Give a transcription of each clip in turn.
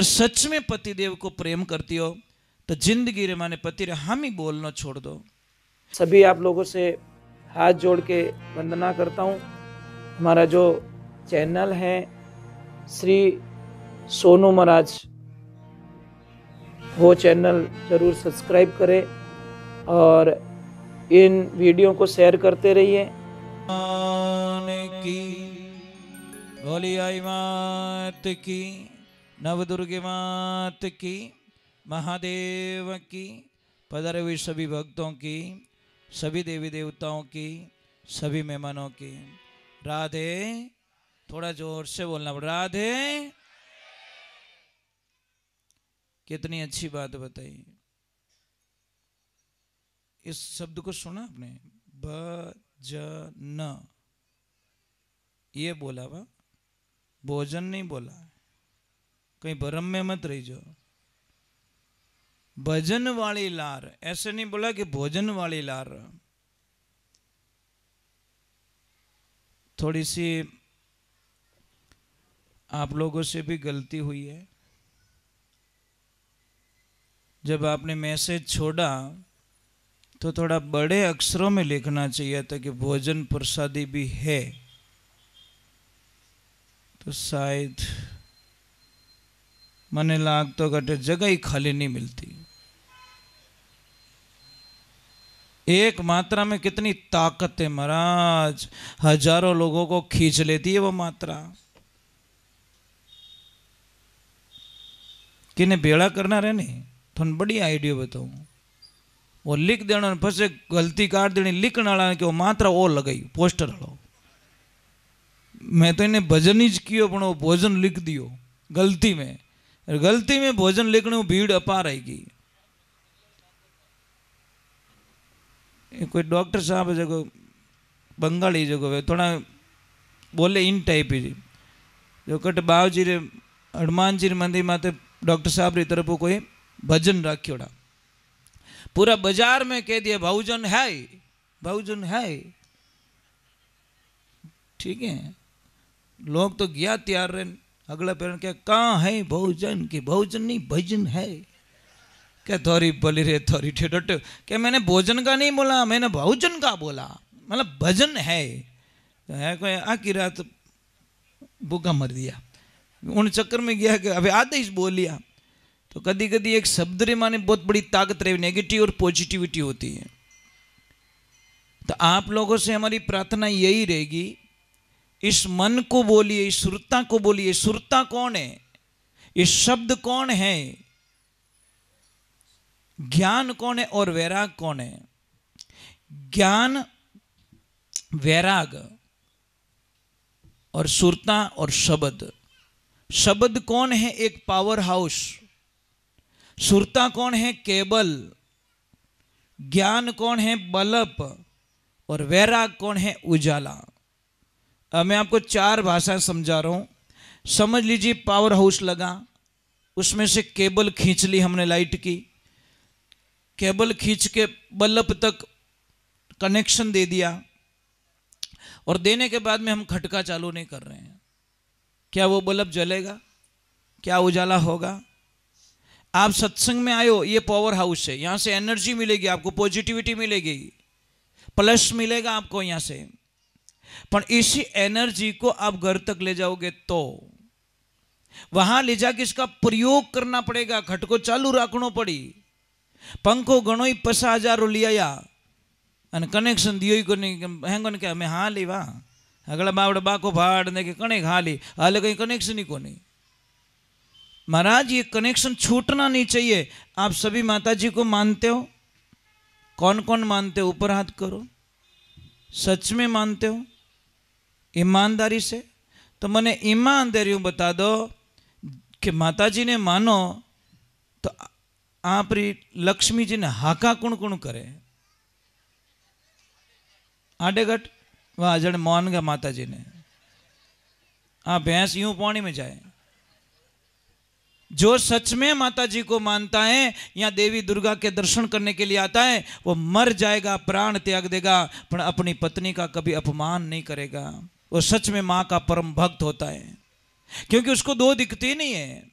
सच में पतिदेव को प्रेम करती हो तो जिंदगी रे माने पति रे हम ही बोलना छोड़ दो। सभी आप लोगों से हाथ जोड़ के वंदना करता हूँ। हमारा जो चैनल है श्री सोनू महाराज, वो चैनल जरूर सब्सक्राइब करें और इन वीडियो को शेयर करते रहिए। बोली आई मात की, नवदुर्गे मात की, महादेव की, पधारे हुए सभी भक्तों की, सभी देवी देवताओं की, सभी मेहमानों की राधे। थोड़ा जोर से बोलना पड़ा, राधे। कितनी अच्छी बात बताई। इस शब्द को सुना आपने, भजन, ये बोला वा, भोजन नहीं बोला। कहीं भ्रम में मत रही जो। भजन वाली लार, ऐसे नहीं बोला कि भोजन वाली लार। थोड़ी सी आप लोगों से भी गलती हुई है। जब आपने मैसेज छोड़ा तो थोड़ा बड़े अक्षरों में लिखना चाहिए था कि भोजन प्रसादी भी है, तो शायद मने लाग तो घटे जगह ही खाली नहीं मिलती। एक मात्रा में कितनी ताकत है महाराज, हजारों लोगों को खींच लेती है वो मात्रा। किने बेड़ा करना रहे नहीं, थोड़ा बड़ी आइडिया बताऊं। वो लिख देना, फसे गलती काट देनी लिखने वाला कि वो मात्रा वो लगाई पोस्टर वालों। मैं तो इन्हें भजन ही कियो पण वो भोजन लिख दियो गलती में। गलती में भोजन लिखने में भीड़ अपार आएगी। कोई डॉक्टर साहब जगो बंगाली जगो थोड़ा बोले इन टाइप ही जो कट बावजी रे हनुमान जी मंदिर माते डॉक्टर साहब री तरफ कोई भजन राख्योड़ा, पूरा बाजार में कह दिया बहुजन है, बहुजन है। ठीक है, लोग तो गया तैयार रहे, अगला पेड़ क्या कहाँ है बहुजन, की बहुजन नहीं भजन है। क्या थोड़ी बोली रे थोड़ी ठेठ, क्या मैंने भोजन का नहीं बोला, मैंने बहुजन का बोला, मतलब भजन है। कोई आखी रात भूखा मर दिया, उन चक्कर में गया कि अभी आदेश बोल लिया। तो कभी कभी एक शब्द रे माने बहुत बड़ी ताकत रही, नेगेटिव और पॉजिटिविटी होती है। तो आप लोगों से हमारी प्रार्थना यही रहेगी, इस मन को बोलिए, इस सुरता को बोलिए। सुरता कौन है, इस शब्द कौन है, ज्ञान कौन है और वैराग कौन है। ज्ञान, वैराग और सुरता और शब्द। शब्द कौन है, एक पावर हाउस। सुरता कौन है, केबल। ज्ञान कौन है, बल्ब। और वैराग कौन है, उजाला। अब मैं आपको चार भाषा समझा रहा हूं, समझ लीजिए। पावर हाउस लगा, उसमें से केबल खींच ली हमने लाइट की, केबल खींच के बल्ब तक कनेक्शन दे दिया, और देने के बाद में हम खटका चालू नहीं कर रहे हैं। क्या वो बल्ब जलेगा, क्या उजाला होगा। आप सत्संग में आए हो, ये पावर हाउस है, यहां से एनर्जी मिलेगी आपको, पॉजिटिविटी मिलेगी, प्लस मिलेगा आपको यहां से। पर इसी एनर्जी को आप घर तक ले जाओगे तो वहां ले जाके इसका प्रयोग करना पड़ेगा। खटको चालू रखना पड़ी, पंखो घणो ही 50,000 लिया અને કનેક્શન દિયો ઈ કોની હેંગોને કે અમે હા લેવા અગલા બાવડે બાકો ભાડ ને કે કણે ખાલી હાલે कहीं कनेक्शन ही को नहीं। महाराज ये कनेक्शन छूटना नहीं चाहिए। आप सभी माता जी को मानते हो? कौन कौन मानते हो, ऊपर हाथ करो। सच में मानते हो, ईमानदारी से? तो मैंने ईमानदारी बता दो कि माता जी ने मानो तो आप लक्ष्मी जी ने हाका कौन कौन करे? आडेगट वाह जड़े मौन गया माता जी ने। हाँ, भैंस यूं पानी में जाए। जो सच में माता जी को मानता है या देवी दुर्गा के दर्शन करने के लिए आता है, वो मर जाएगा, प्राण त्याग देगा, पर अपनी पत्नी का कभी अपमान नहीं करेगा। वो सच में मां का परम भक्त होता है, क्योंकि उसको दो दिखती नहीं है।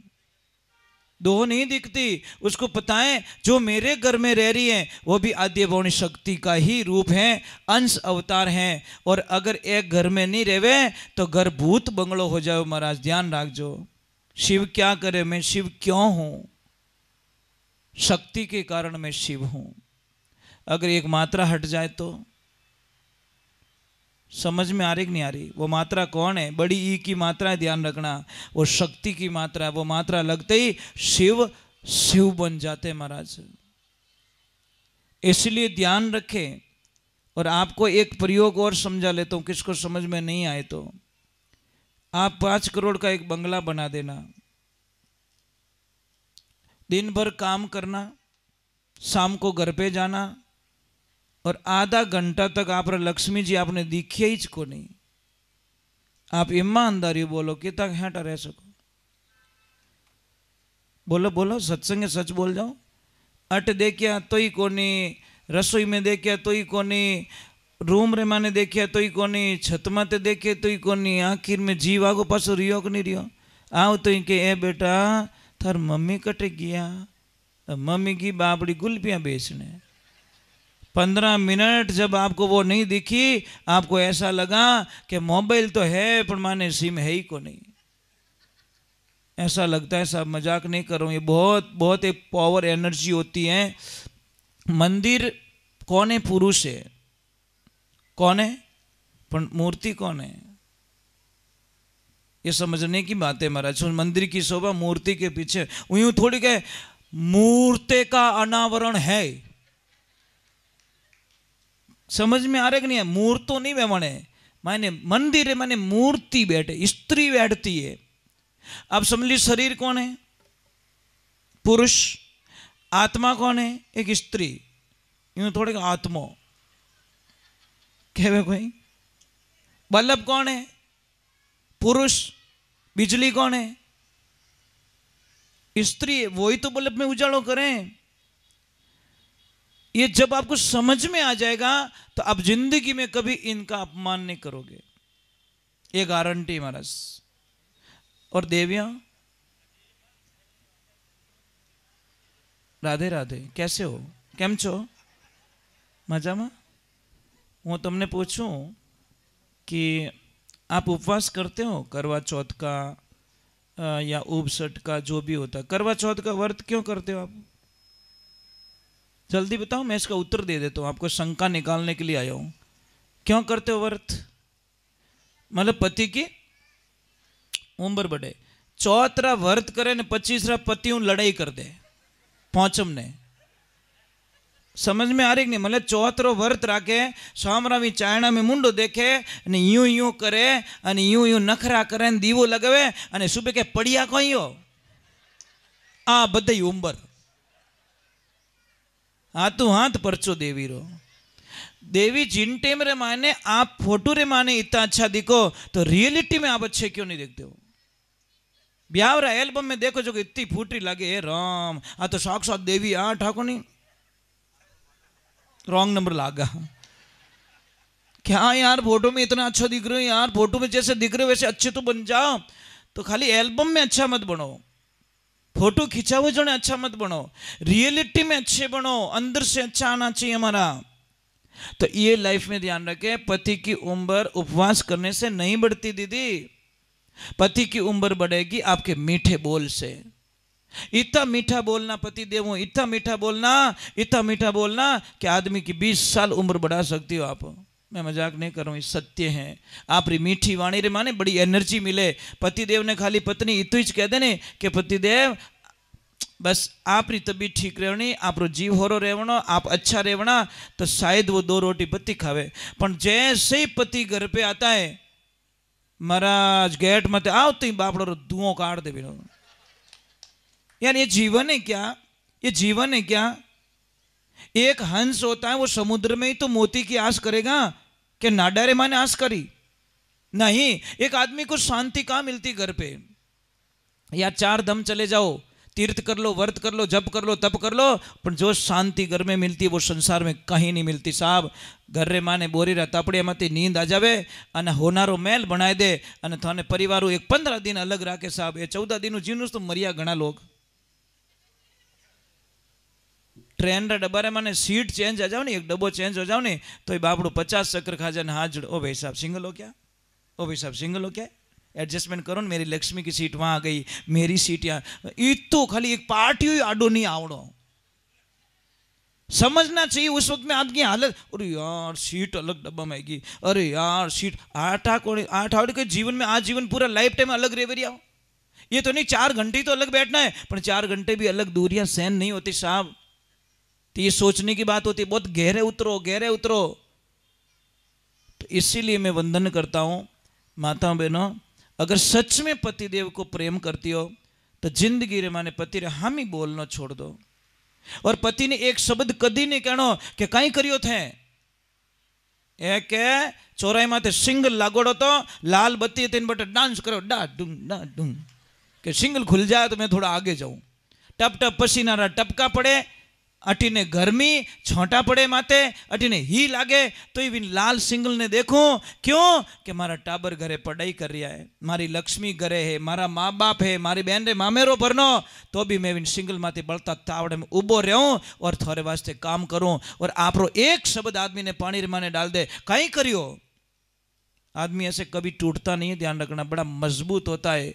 दो नहीं दिखती। उसको पता है जो मेरे घर में रह रही है वो भी आद्यभौणी शक्ति का ही रूप है, अंश अवतार है। और अगर एक घर में नहीं रहवे तो घर भूत बंगलो हो जाए। महाराज ध्यान रखजो। शिव क्या करे, मैं शिव क्यों हूं? शक्ति के कारण मैं शिव हूं। अगर एक मात्रा हट जाए तो समझ में आ रही कि नहीं आ रही? वो मात्रा कौन है? बड़ी ई की मात्रा है, ध्यान रखना। वो शक्ति की मात्रा है। वो मात्रा लगते ही शिव शिव बन जाते महाराज। इसलिए ध्यान रखें। और आपको एक प्रयोग और समझा लेता हूं, किसको समझ में नहीं आए तो आप 5 करोड़ का एक बंगला बना देना, दिन भर काम करना, शाम को घर पे जाना, और आधा घंटा तक आप लक्ष्मी जी आपने दिखे ही को नहीं। आप ईमानदारी बोलो कि तक हेटा रह सको। बोलो बोलो, सत्संग सच बोल जाओ। अट देखिया तो ही कोनी, रसोई में देखिया तो ही कोनी, रूम रे माने देखिया तो ही कोनी, छत माते देखे तो ही कोनी, आखिर में जीव आगो पासो रियो कि नहीं रियो। आओ तो ही के ए बेटा थार मम्मी कटे गया, मम्मी की बाबड़ी गुलपियां बेचने। 15 मिनट जब आपको वो नहीं दिखी, आपको ऐसा लगा कि मोबाइल तो है पर माने सिम है ही को नहीं। ऐसा लगता है, साहब मजाक नहीं कर रहा हूं, ये बहुत बहुत एक पावर एनर्जी होती है। मंदिर कौन है? पुरुष है। कौन है? पर मूर्ति कौन है? ये समझने की बात है महाराज। मंदिर की शोभा मूर्ति के पीछे। यूं थोड़ी के मूर्ति का अनावरण है। समझ में आ रहा है कि नहीं? मूर्त तो नहीं माने मंदिर है, माने मूर्ति बैठे, स्त्री बैठती है। अब समझ ली शरीर कौन है? पुरुष। आत्मा कौन है? एक स्त्री। यूं थोड़े आत्मा कहे कोई। बल्ब कौन है? पुरुष। बिजली कौन है? स्त्री है। वही तो बल्ब में उजालों करें। ये जब आपको समझ में आ जाएगा तो आप जिंदगी में कभी इनका अपमान नहीं करोगे, ये गारंटी महाराज। और देवियां, राधे राधे, कैसे हो? केम छो? मजा में? वो तुमने पूछूं कि आप उपवास करते हो करवा चौथ का या उपसट का, जो भी होता है। करवा चौथ का व्रत क्यों करते हो आप? जल्दी बताओ, मैं इसका उत्तर दे देता हूं। आपको शंका निकालने के लिए आया हूं। क्यों करते हो व्रत? मतलब पति की उम्र बढ़े। चौथरा व्रत करे ने 25रा पति लड़ाई कर दे पहुंचम ने। समझ में आ रही नहीं? मतलब चौथरो व्रत राखे, सामरावी चायना में मुंडो देखे ने यूं यूं करे अने यूं यूं नखरा करे, दीवो लगावे अने सुबह के पड़िया कहियो आ बधाई उम्र हाथों हाथ परचो देवी रो। देवी जिन टेम रे माने आप फोटो रे माने इतना अच्छा दिखो तो रियलिटी में आप अच्छे क्यों नहीं देखते हो? ब्यावरा एल्बम में देखो जो इतनी फूटी लगे, राम आ तो साक्षात देवी। आ ठाकुर नहीं, रॉन्ग नंबर लागा। क्या यार फोटो में इतना अच्छा दिख रहे हो यार, फोटो में जैसे दिख रहे हो वैसे अच्छे तो बन जाओ। तो खाली एल्बम में अच्छा मत बनो, फोटो खिंचा हुए जो अच्छा मत बनो, रियलिटी में अच्छे बनो, अंदर से अच्छा आना चाहिए हमारा। तो ये लाइफ में ध्यान रखें, पति की उम्र उपवास करने से नहीं बढ़ती दीदी। पति की उम्र बढ़ेगी आपके मीठे बोल से। इतना मीठा बोलना पति देवो, इतना मीठा बोलना, इतना मीठा बोलना कि आदमी की 20 साल उम्र बढ़ा सकती हो आप। मैं मजाक नहीं कर रहा हूँ, ये सत्य है। आप री मीठी वाणी रे माने बड़ी एनर्जी मिले। पतिदेव ने खाली पत्नी इतु ज कह देने कि पतिदेव बस आप री तबीयत ठीक रहनी, आप रो जीव होरो रहवनो, आप अच्छा रहवना, तो शायद वो 2 रोटी पति खावे। पर जैसे ही पति घर पे आता है, महाराज गेट मत आओ तो बापड़ो रो धुआं काट दे। यार ये जीवन है क्या? ये जीवन है क्या? एक हंस होता है वो समुद्र में ही तो मोती की आस करेगा कि नाडारे माने आस करी? नहीं। एक आदमी को शांति कहां मिलती घर पे? या 4 धम चले जाओ, तीर्थ कर लो, व्रत कर लो, जप कर लो, तप कर लो, पर जो शांति घर में मिलती है वो संसार में कहीं नहीं मिलती साहब। घर रे माने बोरी रा तापड़िया माती नींद आ जावे अने होनारो मेल बनाई दे अने थाने परिवार एक 15 दिन अलग राखे साहब। ये 14 दिन जीवन तो मरिया घना लोग। ट्रेन रा डब्बा रे माने सीट चेंज आ जाओ ने, एक डब्बो चेंज हो जाओ ने तो बापड़ो 50 चक्कर खा जाए हाथ जोड़, ओ भाई साहब सिंगल हो क्या, ओ भाई साहब सिंगल हो क्या, एडजस्टमेंट करो, मेरी लक्ष्मी की सीट वहां आ गई, मेरी सीट यहाँ, तो खाली एक पार्टी आडो नहीं आवड़ो। समझना चाहिए उस वक्त में आदमी हालत, अरे यार सीट अलग डब्बा में आएगी, अरे यार सीट 8 आवर के जीवन में आज जीवन पूरा लाइफ टाइम अलग रेवरिया। ये तो नहीं 4 घंटे तो अलग बैठना है, पर 4 घंटे भी अलग दूरियां सहन नहीं होती साहब। तो ये सोचने की बात होती है, बहुत गहरे उतरो, गहरे उतरो। तो इसीलिए मैं वंदन करता हूं माताओं बहनों, अगर सच में पतिदेव को प्रेम करती हो तो जिंदगी रे माने पति रे हम ही बोलना छोड़ दो। और पति ने एक शब्द कदी नहीं कहनो कि कई करियो थे, एक चौराई माथे सिंगल लागोड़ो तो लाल बत्ती तीन बटे डांस करो डा डूं कि सिंगल खुल जाए तो मैं थोड़ा आगे जाऊं। टप टप पसीना रा टपका पड़े, अटीने गर्मी छोटा पड़े माते, अटीने ही लागे तो ये लाल सिंगल ने देखो, क्यों कि मारा टाबर घरे पढ़ाई कर रहा है, मारी लक्ष्मी घरे है, मारा माँ बाप है, मारी बहन रे मामेरो भरनो, तो भी मैं सिंगल माते बलता तावड़े में उबो रहूं और थोड़े वास्ते काम करूं। और आपरो एक शब्द आदमी ने पानी माने डाल दे, कहीं करियो, आदमी ऐसे कभी टूटता नहीं है, ध्यान रखना, बड़ा मजबूत होता है,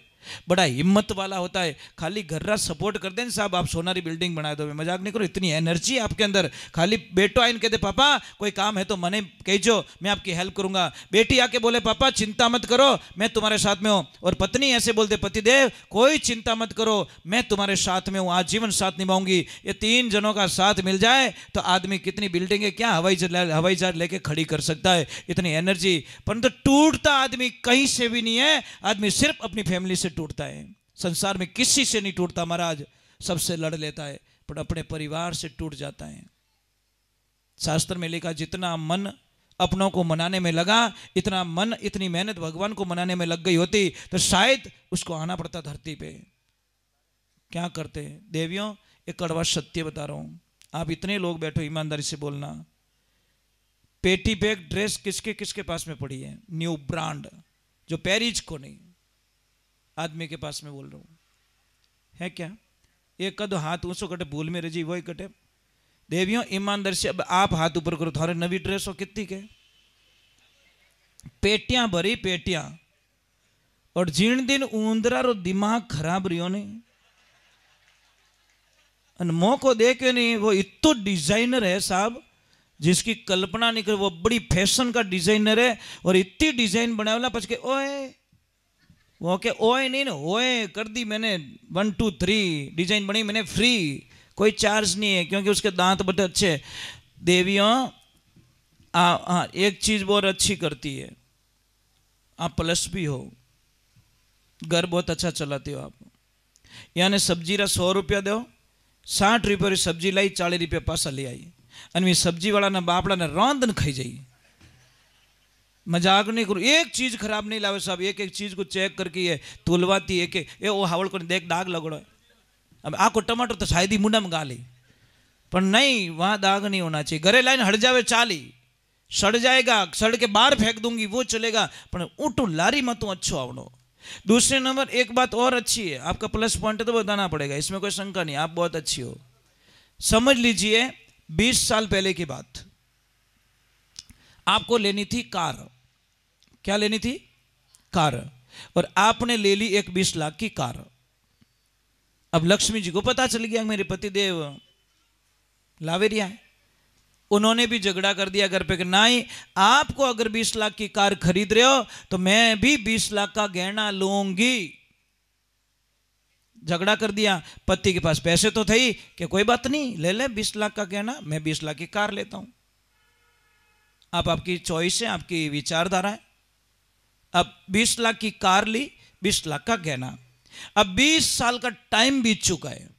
बड़ा हिम्मत वाला होता है। खाली घर्रा सपोर्ट कर दें साहब, आप सोनारी बिल्डिंग बना दो, मजाक नहीं करो, इतनी एनर्जी आपके अंदर। खाली बेटो आइन कहते पापा कोई काम है तो मने कहो, मैं आपकी हेल्प करूंगा। बेटी आके बोले पापा चिंता मत करो मैं तुम्हारे साथ में हूं, और पत्नी ऐसे बोलते पतिदेव कोई चिंता मत करो मैं तुम्हारे साथ में हूं, आज जीवन साथ निभाऊंगी। ये 3 जनों का साथ मिल जाए तो आदमी कितनी बिल्डिंगें क्या हवाई जहाज लेके खड़ी कर सकता है, इतनी एनर्जी। परंतु टूटता आदमी कहीं से भी नहीं है, आदमी सिर्फ अपनी फैमिली से टूटता है। संसार में किसी से नहीं टूटता महाराज, सबसे लड़ लेता है पर अपने परिवार से टूट जाता है। शास्त्र में लिखा जितना मन अपनों को मनाने में लगा, इतना मन इतनी मेहनत भगवान को मनाने में लग गई होती तो शायद उसको आना पड़ता धरती पे। क्या करते हैं देवियों, एक कड़वा सत्य बता रहा हूं, आप इतने लोग बैठो ईमानदारी से बोलना, पेटी बैग ड्रेस किसके किसके पास में पड़ी है, न्यू ब्रांड, जो पेरिज को नहीं, आदमी के पास में बोल रहा हूं, है क्या? एक कदो हाथ ऊंचो कटे भूल में रजी वही कटे। देवियों ईमानदार से अब आप हाथ ऊपर करो, थारे नवी ड्रेस हो कितनी के, पेटियां भरी पेटियां, और जीण दिन ऊंदरा रो दिमाग खराब रियो ने, मौको देखे नहीं, वो इतो डिजाइनर है साहब जिसकी कल्पना नहीं कर, वो बड़ी फैशन का डिजाइनर है और इतनी डिजाइन बनाया पछ के ओए वो के ओए नहीं ना ओए कर दी मैंने, 1 2 3 डिजाइन बनी मैंने फ्री, कोई चार्ज नहीं है क्योंकि उसके दांत बड़े अच्छे। देवियों एक चीज बहुत अच्छी करती है, आप प्लस भी हो, घर बहुत अच्छा चलाते हो आप, यानी सब्जी रा 100 रुपया दो, 60 रुपये सब्जी लाई, 40 रुपया पासा ले आई, અને सब्जी वाला ना बापड़ा ने रोंदन खाई जाई। मजाक नहीं करो, एक चीज खराब नहीं लावे साहब, एक एक चीज को चेक करके ये तुलवाती है कि ये वो हावड़ को देख दाग लगड़ो है। अब आको टमाटर तो शायद ही मुंडा में गाली, पर नहीं वहां दाग नहीं होना चाहिए। घरे लाइन हट जावे चाली, सड़ जाएगा, सड़ के बाहर फेंक दूंगी वो चलेगा, पर ऊटू लारी मत अच्छो आवड़ो। दूसरे नंबर एक बात और अच्छी है, आपका प्लस पॉइंट तो बताना पड़ेगा, इसमें कोई शंका नहीं, आप बहुत अच्छी हो। समझ लीजिए 20 साल पहले की बात, आपको लेनी थी कार, क्या लेनी थी? कार, और आपने ले ली एक 20 लाख की कार। अब लक्ष्मी जी को पता चल गया मेरे पतिदेव लावेरिया है, उन्होंने भी झगड़ा कर दिया घर पे कि नहीं, आपको अगर 20 लाख की कार खरीद रहे हो तो मैं भी 20 लाख का गहना लूंगी। झगड़ा कर दिया, पति के पास पैसे तो थे कि कोई बात नहीं ले ले 20 लाख का गहना, मैं 20 लाख की कार लेता हूं। आप आपकी चॉइस है, आपकी विचारधारा है। अब 20 लाख की कार ली, 20 लाख का गहना। अब 20 साल का टाइम बीत चुका है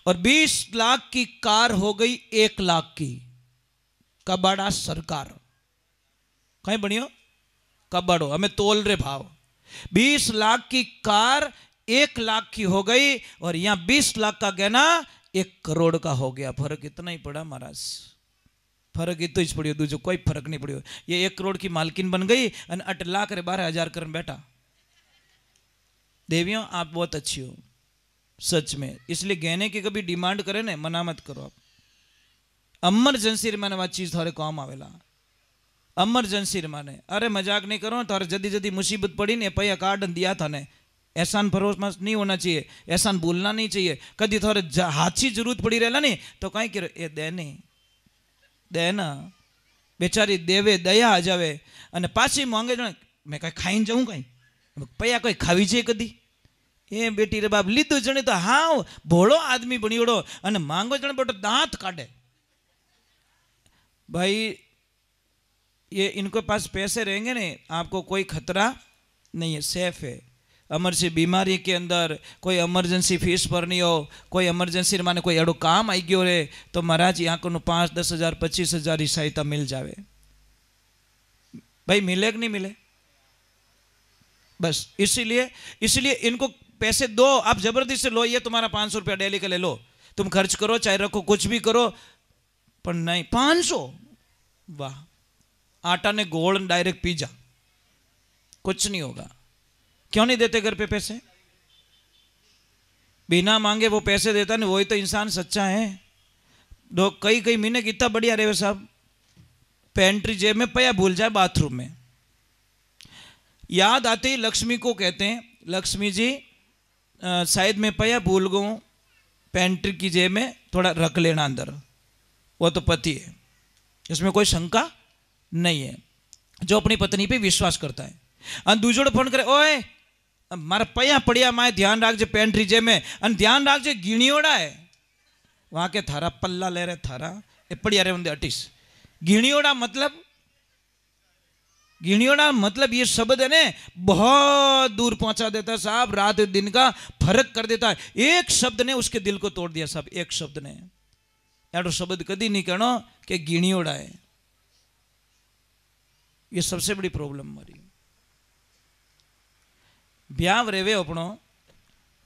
और 20 लाख की कार हो गई 1 लाख की। कबाड़ा सरकार कहीं बनियो कबाड़ो, हमें तोल रे भाव। 20 लाख की कार 1 लाख की हो गई और यहां 20 लाख का गहना 1 करोड़ का हो गया। फर्क इतना ही पड़ा महाराज, फर्क इतना ही पड़ियो, दूसरो कोई फर्क नहीं पड़ियो। ये 1 करोड़ की मालकिन बन गई और 8 लाख रे 12,000 कर बैठा। देवियों आप बहुत अच्छी हो, सच में। इसलिए गहने की कभी डिमांड करे ने मना मत करो आप। इमरजेंसी माने वा चीज थारे काम आवेला, इमरजेंसी माने। अरे मजाक नहीं करो, थारे जदी जदी मुसीबत पड़ी ने पैया कार्ड दिया था ने, एहसान भरोसा नहीं होना चाहिए, एहसान बोलना नहीं चाहिए। कभी थोड़े हाथी जरूरत पड़ी रहेला नहीं तो कहीं करो ए दे नहीं दे ना, बेचारी देवे दया आ जावे अने पाછી मांगे जण मैं कहीं खाई जाऊँ कहीं पैया कोई खावी छे कदी ए बेटी रे बाप लीधु जणे तो हाँ भोळो आदमी बणियोड़ो अने मांगो जणे बेटो दांत काढे। भाई ये इनके पास पैसे रहेंगे ने आपको कोई खतरा नहीं है, सेफ है। इमरजेंसी बीमारी के अंदर कोई इमरजेंसी फीस भरनी हो, कोई इमरजेंसी माने कोई एडो काम आई गयो रे तो महाराज यहाँ को 5-10 हज़ार 25 हज़ार की सहायता मिल जावे। भाई मिले कि नहीं मिले? बस इसीलिए इनको पैसे दो, आप जबरदस्ती से लो, ये तुम्हारा 500 रुपया डेली का ले लो, तुम खर्च करो चाहे रखो कुछ भी करो, पर नहीं 500 वाह आटा ने गोल डायरेक्ट पी जा, कुछ नहीं होगा। क्यों नहीं देते घर पे पैसे? बिना मांगे वो पैसे देता नहीं, वही तो इंसान सच्चा है। दो कई महीने कितना बढ़िया रहे साहब, पेंट्री जेब में पया भूल जाए बाथरूम में, याद आते ही लक्ष्मी को कहते हैं लक्ष्मी जी शायद मैं पया भूल गऊँ, पेंट्री की जेब में थोड़ा रख लेना अंदर, वो तो पति है, इसमें कोई शंका नहीं है। जो अपनी पत्नी पे विश्वास करता है और दूसरों फोन करे ओए मारा पया पड़िया माए ध्यान राखजे पेंट्री जे में और ध्यान राखजे गीणियोड़ा है वहां के थारा पल्ला ले रहे थारा ए पड़िया रे उनदे अटीस। गीणियोड़ा मतलब ये शब्द है ने बहुत दूर पहुंचा देता है साहब, रात दिन का फर्क कर देता है। एक शब्द ने उसके दिल को तोड़ दिया साहब, एक शब्द ने। यार शब्द कदी नहीं कहना कि गीणियोड़ा है, ये सबसे बड़ी प्रॉब्लम हमारी। ब्याह रेवे अपनो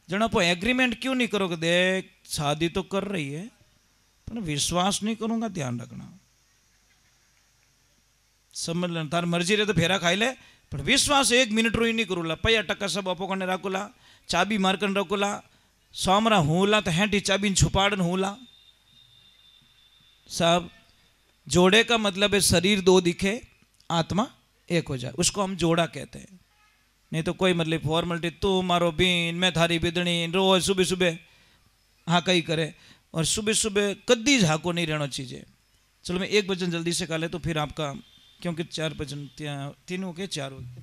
जनो पो एग्रीमेंट क्यों नहीं करोगे, देख शादी तो कर रही है पर विश्वास नहीं करूंगा, ध्यान रखना, समझ लेना, तार मर्जी रहे तो फेरा खाई ले पर विश्वास 1 मिनट रोई नहीं करूला, पैया टका सब अपो कने राखूला, चाबी मारकन रखूला, सोमरा हूला तो हेंटी चाबी छुपाड़न हूला। साहब जोड़े का मतलब है शरीर 2 दिखे आत्मा 1 हो जाए, उसको हम जोड़ा कहते हैं। नहीं तो कोई मतलब फॉर्मेलिटी, तू मारो बीन मैं थारी बिदणी, रोज सुबह सुबह हाँ कहीं करे और सुबह सुबह कद्दी झाको नहीं रहना चाहिए। चलो मैं 1 भजन जल्दी से कर ले तो फिर आपका, क्योंकि 4 भजन 3 हो गए 4 हो गए,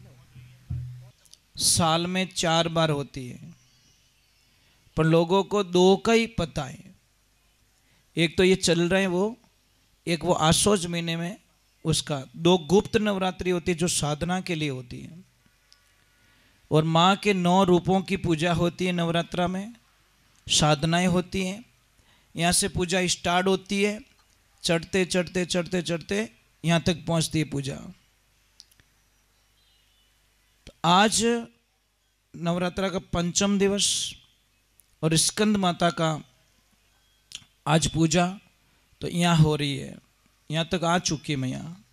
साल में 4 बार होती है पर लोगों को 2 का ही पता है। एक तो ये चल रहे हैं वो, एक वो आसोज महीने में उसका 2 गुप्त नवरात्रि होती है जो साधना के लिए होती है, और माँ के 9 रूपों की पूजा होती है नवरात्रा में, साधनाएं होती हैं। यहाँ से पूजा स्टार्ट होती है, चढ़ते चढ़ते चढ़ते चढ़ते यहाँ तक पहुँचती है पूजा। तो आज नवरात्रा का 5म दिवस और स्कंद माता का आज पूजा तो यहाँ हो रही है, यहाँ तक आ चुकी मैं। यहाँ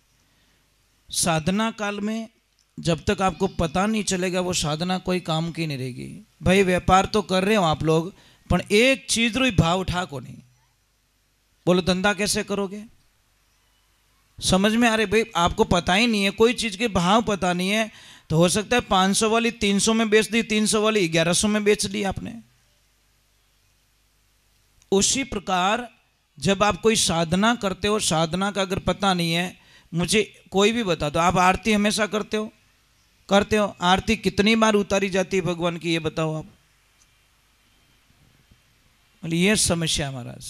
साधना काल में जब तक आपको पता नहीं चलेगा वो साधना कोई काम की नहीं रहेगी। भाई व्यापार तो कर रहे हो आप लोग पर एक चीज रो भाव उठा को नहीं, बोलो धंधा कैसे करोगे? समझ में आ रहे? भाई आपको पता ही नहीं है, कोई चीज के भाव पता नहीं है तो हो सकता है 500 वाली 300 में बेच दी, 300 वाली 1100 में बेच दी आपने। उसी प्रकार जब आप कोई साधना करते हो, साधना का अगर पता नहीं है, मुझे कोई भी बता दो, आप आरती हमेशा करते हो? आरती कितनी बार उतारी जाती है भगवान की, ये बताओ आप। ये समस्या महाराज।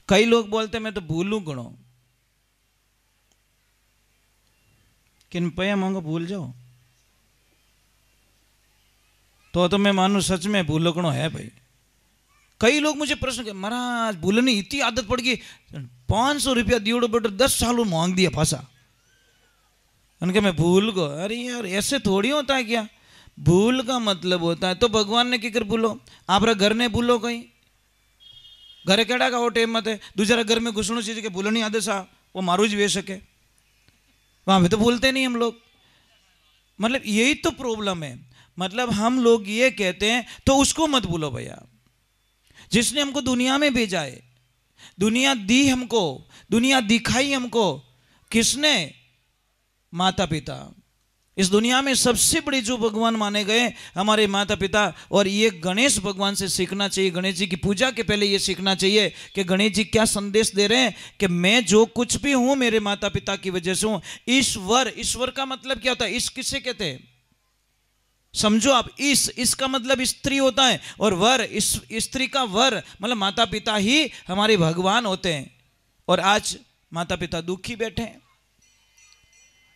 कई लोग बोलते मैं तो भूलू गणो, किन पया मांगो भूल जाओ तो मैं मानू सच में भूलो गणो है भाई। कई लोग मुझे प्रश्न कर महाराज भूलने इतनी आदत पड़ गई, 500 रुपया दियोड़ो बेटर 10 सालों मांग दिया फांसा, उनके मैं भूल गो। अरे यार ऐसे थोड़ी होता है क्या? भूल का मतलब होता है तो भगवान ने किकर भूलो, आप घर ने भूलो, कहीं घरे केड़ा का वो टेम मत है, दूसरा घर में घुसणो चीज के भूलनी आदत सा वो मारू जी वे सके, वहां पे तो भूलते नहीं हम लोग। मतलब यही तो प्रॉब्लम है। मतलब हम लोग ये कहते हैं तो उसको मत भूलो भैया, जिसने हमको दुनिया में भेजा है, दुनिया दी हमको, दुनिया दिखाई हमको, किसने? माता पिता। इस दुनिया में सबसे बड़े जो भगवान माने गए हमारे माता पिता। और ये गणेश भगवान से सीखना चाहिए, गणेश जी की पूजा के पहले ये सीखना चाहिए कि गणेश जी क्या संदेश दे रहे हैं कि मैं जो कुछ भी हूं मेरे माता पिता की वजह से हूं। ईश्वर, ईश्वर का मतलब क्या होता है? इस किससे कहते हैं? समझो आप, इसका मतलब स्त्री होता है, और वर, इस स्त्री का वर मतलब माता पिता ही हमारे भगवान होते हैं। और आज माता पिता दुखी बैठे हैं,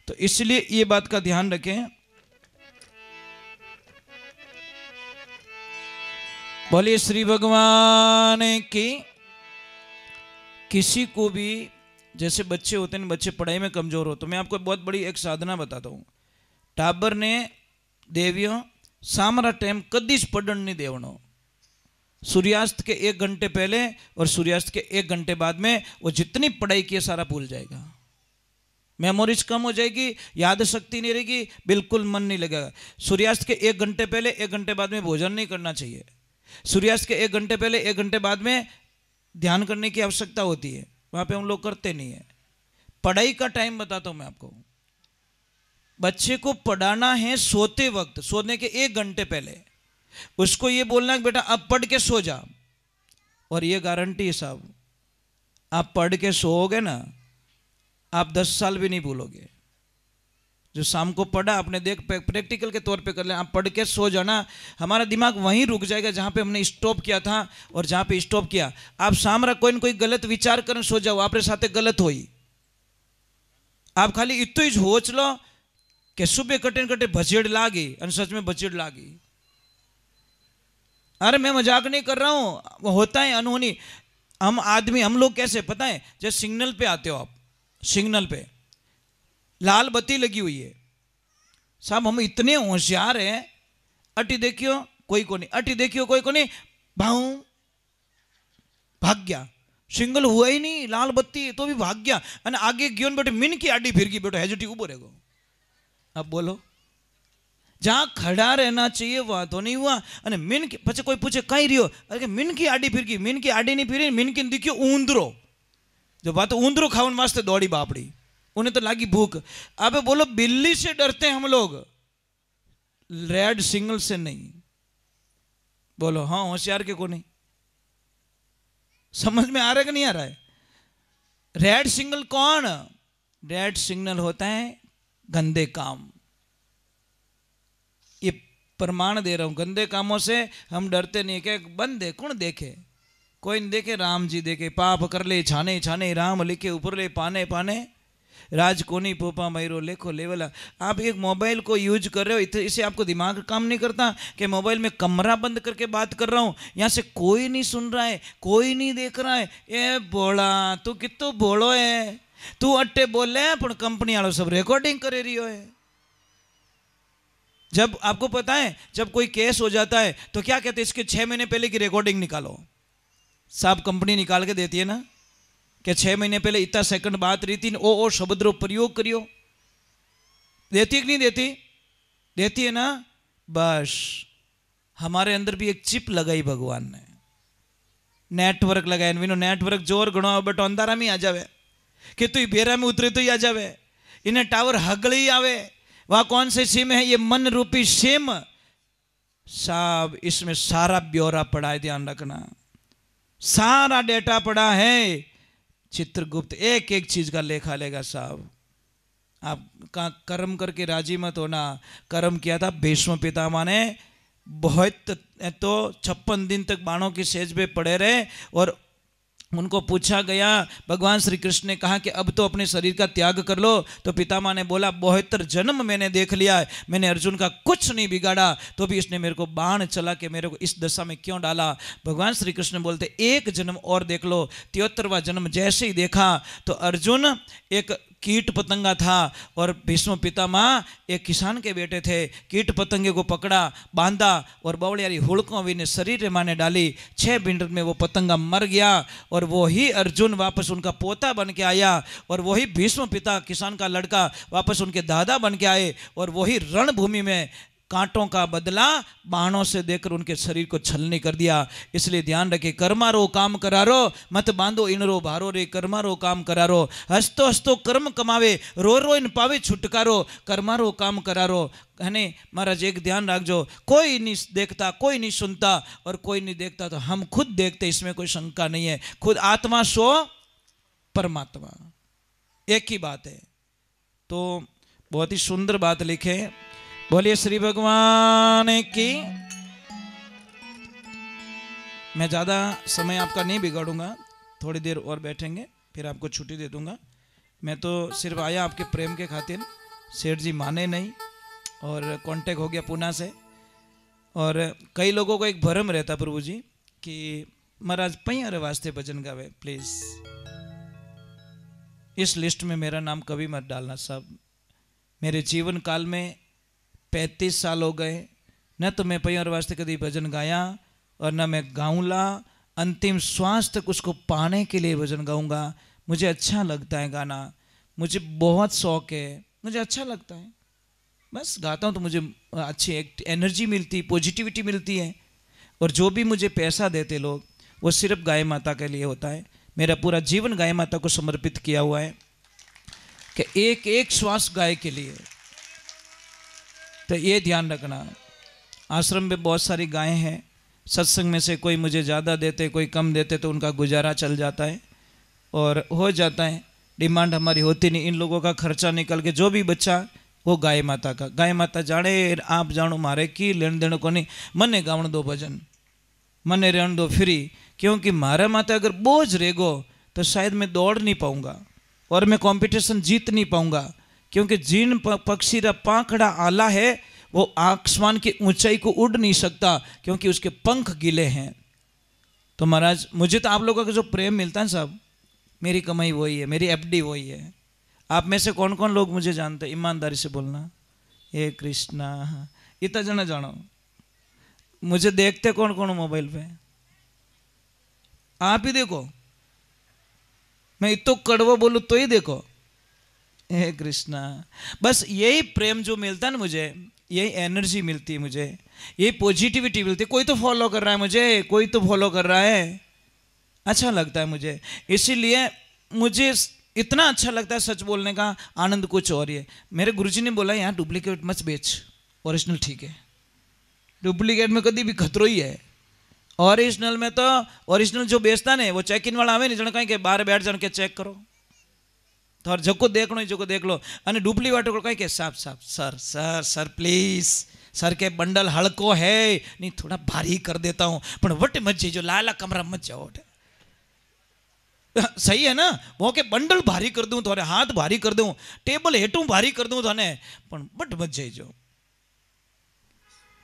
तो इसलिए ये बात का ध्यान रखें। बोलिए श्री भगवान की। किसी को भी जैसे बच्चे होते हैं, बच्चे पढ़ाई में कमजोर हो, तो मैं आपको बहुत बड़ी एक साधना बताता हूं। टाबर ने देवियों सामरा टाइम कदी ज पढ़न नहीं देवनो। सूर्यास्त के 1 घंटे पहले और सूर्यास्त के 1 घंटे बाद में वो जितनी पढ़ाई की सारा भूल जाएगा। मेमोरीज कम हो जाएगी, याद शक्ति नहीं रहेगी, बिल्कुल मन नहीं लगेगा। सूर्यास्त के 1 घंटे पहले 1 घंटे बाद में भोजन नहीं करना चाहिए। सूर्यास्त के 1 घंटे पहले 1 घंटे बाद में ध्यान करने की आवश्यकता होती है, वहां पे हम लोग करते नहीं है। पढ़ाई का टाइम बताता हूं मैं आपको। बच्चे को पढ़ाना है सोते वक्त, सोने के 1 घंटे पहले उसको ये बोलना है बेटा अब पढ़ के सो जा। और ये गारंटी है साहब, आप पढ़ के सोओगे ना, आप 10 साल भी नहीं भूलोगे। जो शाम को पढ़ा आपने, देख प्रैक्टिकल के तौर पे कर ले, आप पढ़ के सो जाना, हमारा दिमाग वहीं रुक जाएगा जहां पे हमने स्टॉप किया था। और जहां पे स्टॉप किया, आप सामरा कोई न कोई गलत विचार कर सो जाओ, आपरे साथे गलत होई। आप खाली इतो ही सोच लो कि सुबह कटे कटे भचेड़ लागी, और सच में भचेड़ लागी। अरे मैं मजाक नहीं कर रहा हूं, होता है अनहोनी। हम आदमी, हम लोग कैसे पता है, जैसे सिग्नल पे आते हो आप, सिग्नल पे लाल बत्ती लगी हुई है साहब, हम इतने होशियार हैं, अटी देखियो कोई को नहीं, अटी देखियो कोई को नहीं, भाऊ भाग गया। सिग्नल हुआ ही नहीं, लाल बत्ती तो भी भाग गया, અને आगे गयो बेटे मिन की आड़ी फिर गई, बेटो हेजटी उबो रहेगो। अब बोलो, जहां खड़ा रहना चाहिए वहां तो नहीं हुआ, અને मिन की पछे कोई पूछे कहीं रियो, अरे मिन की आड़ी फिर गई, मिन की आड़ी नहीं फिरी, मिन की दिख्यो ऊंदरो। जो बात ऊंदरो खावन वास्ते दौड़ी बापड़ी, उन्हें तो लागी भूख। अब बोलो बिल्ली से डरते हैं हम लोग, रेड सिग्नल से नहीं। बोलो हाँ होशियार के को नहीं, समझ में आ रहा है कि नहीं आ रहा है? रेड सिग्नल कौन? रेड सिग्नल होता है गंदे काम। ये प्रमाण दे रहा हूं, गंदे कामों से हम डरते नहीं। क्या बंद है, कौन देखे? कोई नहीं देखे, राम जी देखे। पाप कर ले छाने छाने, राम लिखे ऊपर ले पाने पाने, राज कोनी पोपा मैरो लेखो लेवला। आप एक मोबाइल को यूज कर रहे हो, इसे आपको दिमाग काम नहीं करता कि मोबाइल में कमरा बंद करके बात कर रहा हूं, यहां से कोई नहीं सुन रहा है, कोई नहीं देख रहा है। ए बोला तू कितो बोलो है, तू अट्टे बोले पर कंपनी वालों सब रिकॉर्डिंग करे रही है। जब आपको पता है जब कोई केस हो जाता है तो क्या कहते हैं, इसके 6 महीने पहले की रिकॉर्डिंग निकालो। साहब कंपनी निकाल के देती है ना कि 6 महीने पहले इतना सेकंड बात रही थी, ओ शब्द रो प्रयोग करियो। देती है कि नहीं देती? देती है ना। बस हमारे अंदर भी एक चिप लगाई भगवान ने, नेटवर्क लगाया। विनो नेटवर्क जोर गणो बट अंधारा में आ जावे, कि तू बेरा में उतरे तो ही आ जावे, इन्हें टावर हगले ही आवे। वह कौन से सिम है? ये मन रूपी सिम। साहब इसमें सारा ब्यौरा पड़ा है, ध्यान रखना, सारा डेटा पड़ा है। चित्रगुप्त एक एक चीज का लेखा लेगा साहब। आप का कर्म करके राजी मत होना। कर्म किया था भीष्म पितामह ने, बहुत तो 56 दिन तक बाणों की सेज पे पड़े रहे। और उनको पूछा गया, भगवान श्री कृष्ण ने कहा कि अब तो अपने शरीर का त्याग कर लो। तो पितामह ने बोला 72 जन्म मैंने देख लिया है, मैंने अर्जुन का कुछ नहीं बिगाड़ा, तो भी इसने मेरे को बाण चला के मेरे को इस दशा में क्यों डाला। भगवान श्री कृष्ण बोलते 1 जन्म और देख लो। 73वां जन्म जैसे ही देखा तो अर्जुन एक कीट पतंगा था और भीष्म पितामह एक किसान के बेटे थे। कीट पतंगे को पकड़ा, बांधा और बवड़ियारी हुड़कों ने शरीर माने डाली। 6 मिनट में वो पतंगा मर गया और वही अर्जुन वापस उनका पोता बन के आया, और वही भीष्म पिता किसान का लड़का वापस उनके दादा बन के आए, और वही रणभूमि में कांटों का बदला बाणों से देकर उनके शरीर को छलनी कर दिया। इसलिए ध्यान रखे, कर्मारो काम करारो, मत बांधो इनरो भारो रे, कर्मारो काम करारो। हंसतो हंसतो कर्म कमावे, रो रो इन पावे छुटकारो, कर्मारो काम करारो। है ने महाराज, एक ध्यान रखजो, कोई नहीं देखता, कोई नहीं सुनता, और कोई नहीं देखता तो हम खुद देखते, इसमें कोई शंका नहीं है। खुद आत्मा सो परमात्मा, एक ही बात है। तो बहुत ही सुंदर बात लिखे। बोलिए श्री भगवान की। मैं ज़्यादा समय आपका नहीं बिगाड़ूंगा, थोड़ी देर और बैठेंगे फिर आपको छुट्टी दे दूंगा। मैं तो सिर्फ आया आपके प्रेम के खातिर, सेठ जी माने नहीं और कांटेक्ट हो गया पुणे से। और कई लोगों को एक भ्रम रहता प्रभु जी कि महाराज पैयारे वास्ते भजन गावे, प्लीज़ इस लिस्ट में मेरा नाम कभी मत डालना साहब। मेरे जीवन काल में 35 साल हो गए, न तो मैं पैयारे वास्ते कभी भजन गाया और न मैं गाऊंगा। अंतिम श्वास तक उसको पाने के लिए भजन गाऊंगा। मुझे अच्छा लगता है गाना, मुझे बहुत शौक है, मुझे अच्छा लगता है, बस गाता हूँ तो मुझे अच्छी एक एनर्जी मिलती, पॉजिटिविटी मिलती है। और जो भी मुझे पैसा देते लोग, वो सिर्फ गाय माता के लिए होता है। मेरा पूरा जीवन गाय माता को समर्पित किया हुआ है कि एक एक श्वास गाय के लिए। तो ये ध्यान रखना, आश्रम में बहुत सारी गायें हैं, सत्संग में से कोई मुझे ज़्यादा देते, कोई कम देते, तो उनका गुजारा चल जाता है और हो जाता है। डिमांड हमारी होती नहीं, इन लोगों का खर्चा निकल के जो भी बच्चा वो गाय माता का। गाय माता जाने आप जानो, मारे की लेन देन को नहीं। मने गावण दो भजन, मने रहन दो फ्री, क्योंकि मारा माता अगर बोझ रहेगो तो शायद मैं दौड़ नहीं पाऊंगा और मैं कंपटीशन जीत नहीं पाऊंगा। क्योंकि जिन पक्षी का पाखड़ा आला है वो आसमान की ऊंचाई को उड़ नहीं सकता, क्योंकि उसके पंख गीले हैं। तो महाराज, मुझे तो आप लोगों का जो प्रेम मिलता है साहब, मेरी कमाई वही है, मेरी एफडी वही है। आप में से कौन कौन लोग मुझे जानते हैं? ईमानदारी से बोलना। हे कृष्णा, इतना जना जानो। मुझे देखते कौन कौन मोबाइल पे? आप ही देखो, मैं इतो कड़वा बोलूं तो ही देखो। हे कृष्णा, बस यही प्रेम जो मिलता है ना मुझे, यही एनर्जी मिलती है मुझे, यही पॉजिटिविटी मिलती है। कोई तो फॉलो कर रहा है मुझे, कोई तो फॉलो कर रहा है, अच्छा लगता है मुझे। इसीलिए मुझे इतना अच्छा लगता है सच बोलने का आनंद कुछ और ही है। मेरे गुरुजी ने बोला यहाँ डुप्लीकेट मत बेच, ओरिजिनल ठीक है। डुप्लीकेट में कभी भी खतरो ही है। ओरिजिनल में तो, ओरिजिनल जो बेचता ने वो चेक इन वाला आवे नहीं, जण कहीं के बाहर बैठ जाने के चेक करो तो जको देखनो जको देख लो। अने डुप्लीकेट को कहीं के साफ साफ sir sir sir please, sir के बंडल हल्को है नहीं, थोड़ा भारी कर देता हूँ, पर वट मत जाइए, लाला कमरा मत जाओ। सही है ना? वो के बंडल भारी कर दूं, थोड़े हाथ भारी कर दूं, टेबल हेठू भारी कर दूं थाने, पण बट मत जाइए।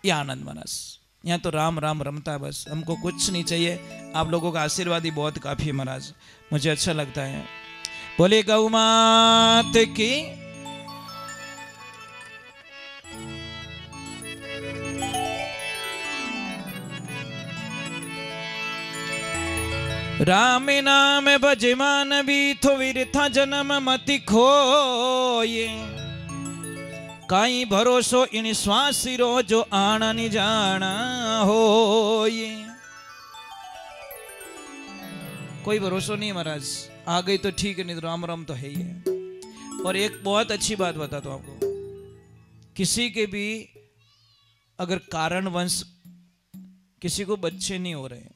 ये आनंद मनस, यहाँ तो राम राम रमता है बस, हमको कुछ नहीं चाहिए। आप लोगों का आशीर्वाद ही बहुत काफी है महाराज, मुझे अच्छा लगता है। बोले गौ मात की। राम नाम भजमान भी थो विरथा जन्म मति खोये, काई भरोसो इन स्वासिरो जो आना नि जाना हो। ये कोई भरोसा नहीं महाराज, आ गई तो ठीक है, नहीं तो राम राम तो है ही है। और एक बहुत अच्छी बात बताता हूं आपको, किसी के भी अगर कारणवश किसी को बच्चे नहीं हो रहे,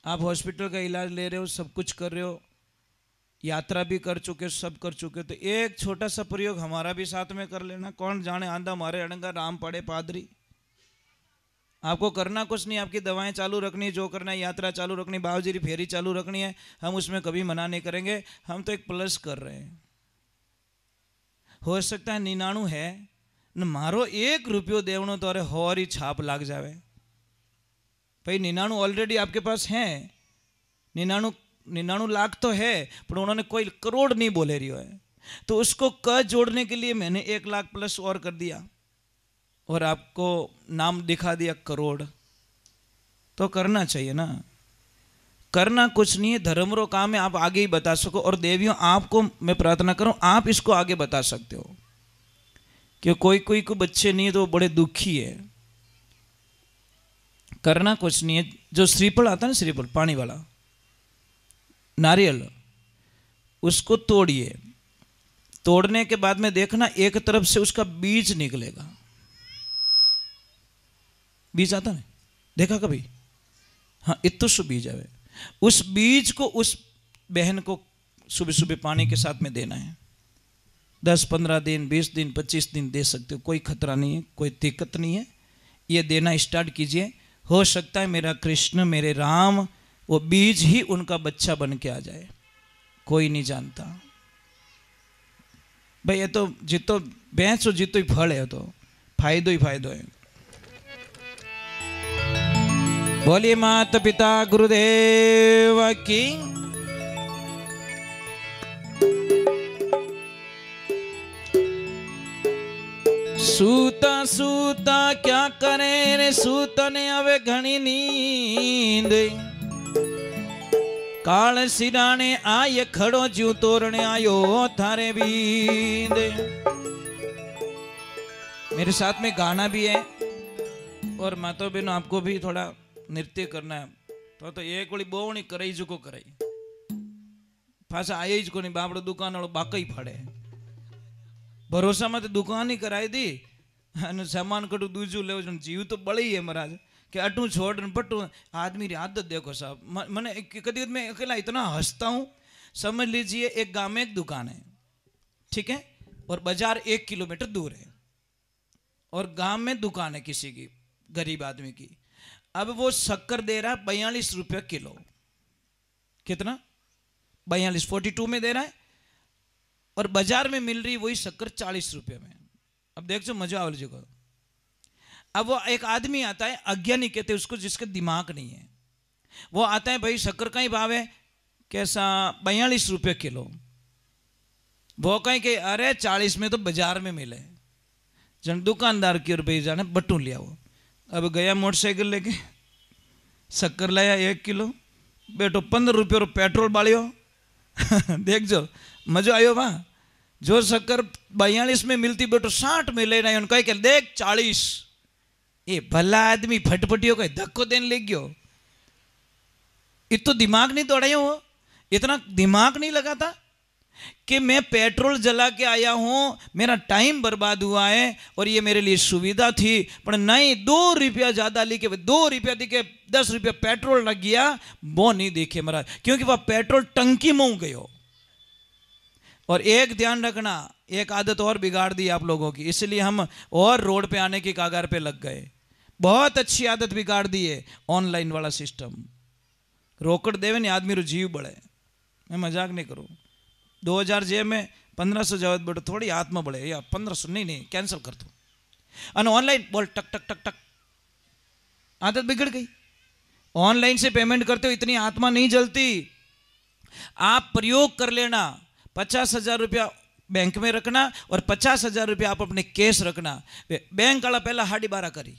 आप हॉस्पिटल का इलाज ले रहे हो, सब कुछ कर रहे हो, यात्रा भी कर चुके, सब कर चुके, तो एक छोटा सा प्रयोग हमारा भी साथ में कर लेना। कौन जाने आंधा मारे अड़ंगा राम पड़े पादरी। आपको करना कुछ नहीं, आपकी दवाएं चालू रखनी, जो करना है, यात्रा चालू रखनी, बाबूजी की फेरी चालू रखनी है, हम उसमें कभी मना नहीं करेंगे। हम तो एक प्लस कर रहे हैं। हो सकता है 99 है न, मारो 1 रुपयो देवनो तो अरे होरी छाप लाग जावे भाई। 99 ऑलरेडी आपके पास है, 99 लाख तो है, पर उन्होंने कोई करोड़ नहीं बोले रही है, तो उसको क जोड़ने के लिए मैंने 1 लाख प्लस और कर दिया और आपको नाम दिखा दिया करोड़। तो करना चाहिए ना, करना कुछ नहीं है, धर्मरो काम है, आप आगे ही बता सको। और देवियों, आपको मैं प्रार्थना करूं, आप इसको आगे बता सकते हो। कि कोई कोई को बच्चे नहीं है तो वो बड़े दुखी है। करना कुछ नहीं है, जो श्रीफल आता है ना, श्रीफल पानी वाला नारियल, उसको तोड़िए। तोड़ने के बाद में देखना एक तरफ से उसका बीज निकलेगा। बीज आता है, देखा कभी? हाँ, इतना सु बीज आवे। उस बीज को उस बहन को सुबह सुबह पानी के साथ में देना है। 10-15 दिन, 20 दिन, 25 दिन दे सकते हो, कोई खतरा नहीं है, कोई दिक्कत नहीं है। ये देना स्टार्ट कीजिए। हो सकता है मेरा कृष्ण, मेरे राम, वो बीज ही उनका बच्चा बन के आ जाए, कोई नहीं जानता भाई। ये तो जितो भैंस हो जितो ही फल है, तो फायदो ही फायदो है। बोलिए माता पिता गुरुदेव की। सूता सूता क्या करे रे सूता ने आवे घनी नींद। काल सिराने आये खड़ो ज्यू तोड़ने आयो थारे बींद। मेरे साथ में गाना भी है और माता बहनों आपको भी थोड़ा नृत्य करना है। तो एक वળી बोवणी कराई जो को कराई पाछा आए ज को नहीं। बापड़ो दुकान वालों बाकई फाड़े। भरोसा में तो दुकान ही कराई दी અને सामान कटू दूजू ले जीव तो बड़ी है महाराज कि अटू छोड़ पटू। आदमी की आदत देखो साहब। मैंने कभी मैं अकेला इतना हंसता हूँ। समझ लीजिए एक गांव में एक दुकान है, ठीक है, और बाजार 1 किलोमीटर दूर है, और गांव में दुकान है किसी की, गरीब आदमी की। अब वो शक्कर दे रहा है 42 रुपये किलो। कितना? 42, 42 में दे रहा है, और बाजार में मिल रही वही शक्कर 40 रुपये में। अब देखो मजा आ जगह। अब वो एक आदमी आता है, अज्ञानी कहते हैं उसको, जिसका दिमाग नहीं है। वो आता है, भाई शक्कर का ही भाव है कैसा? 42 रुपये किलो। वो कहीं के अरे 40 में तो बाजार में मिले। जन दुकानदार की और भाई जाने बटू लिया वो। अब गया मोटरसाइकिल लेके, शक्कर लाया 1 किलो, बेटो 15 रुपये और पेट्रोल बालियो। देख जो मजा आयो वहां। जो शक्कर 42 में मिलती बेटो 60 में ले रहा है, देख 40। ये भला आदमी फटफटियों का धक्को देने लग गयो। इतना दिमाग नहीं दौड़ाया हो, इतना दिमाग नहीं लगा था कि मैं पेट्रोल जला के आया हूं, मेरा टाइम बर्बाद हुआ है और ये मेरे लिए सुविधा थी। पर नहीं, 2 रुपया ज्यादा लेके 2 रुपया देके 10 रुपया पेट्रोल लग गया। वो नहीं देखे महाराज, क्योंकि वह पेट्रोल टंकी में गयो। और एक ध्यान रखना, एक आदत और बिगाड़ दी आप लोगों की, इसलिए हम और रोड पे आने की कागार पे लग गए। बहुत अच्छी आदत बिगाड़ दी है ऑनलाइन वाला सिस्टम। रोकड़ देवे नहीं आदमी रो जीव बढ़े। मैं मजाक नहीं करूँ। 2000 जेब में 1500 जावत बेटो थोड़ी आत्मा बढ़े, या 1500 नहीं कैंसिल कर दो। और ऑनलाइन बोल टक टक टक टक, आदत बिगड़ गई। ऑनलाइन से पेमेंट करते हो इतनी आत्मा नहीं जलती। आप प्रयोग कर लेना। 50,000 रुपया बैंक में रखना और 50,000 रुपया आप अपने कैश रखना। बैंक वाला पहला 12.5 करी।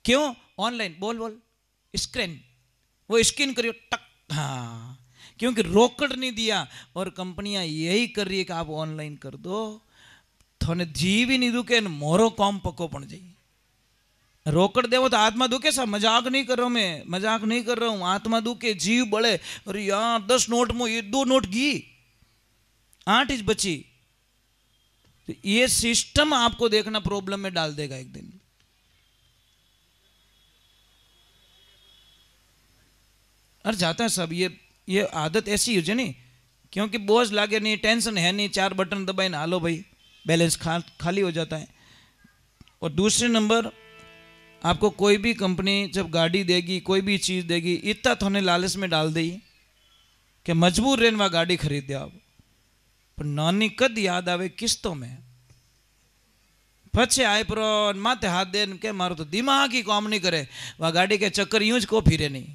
क्यों? ऑनलाइन बोल बोल स्क्रीन, वो स्कैन करियो टक। हाँ, क्योंकि रोकड़ नहीं दिया। और कंपनियां यही कर रही है कि आप ऑनलाइन कर दो, थोने जीव ही नहीं दुखे, मोरो कॉम पको पड़ जाए। रोकड़ देवो तो आत्मा दुखे। सा मजाक नहीं कर रहा हूं, मैं मजाक नहीं कर रहा हूं। आत्मा दुखे, जीव बढ़े। अरे यार 10 नोट में ये 2 नोट गी, 8 ही बची। तो ये सिस्टम आपको देखना प्रॉब्लम में डाल देगा एक दिन। और जाता है सब। ये आदत ऐसी हो जाए नहीं, क्योंकि बोझ लागे नहीं, टेंशन है नहीं, 4 बटन दबाए ना हालो भाई, बैलेंस खाली हो जाता है। और दूसरे नंबर, आपको कोई भी कंपनी जब गाड़ी देगी, कोई भी चीज़ देगी, इतना थोने लालच में डाल दी कि मजबूर रहने वह गाड़ी खरीद दे आप। पर नानी कद याद आवे किस्तों में, पछे आए पर माथे हाथ दे के मारो तो दिमाग ही काम नहीं करे। वह गाड़ी के चक्कर यूं ज को फिरे नहीं,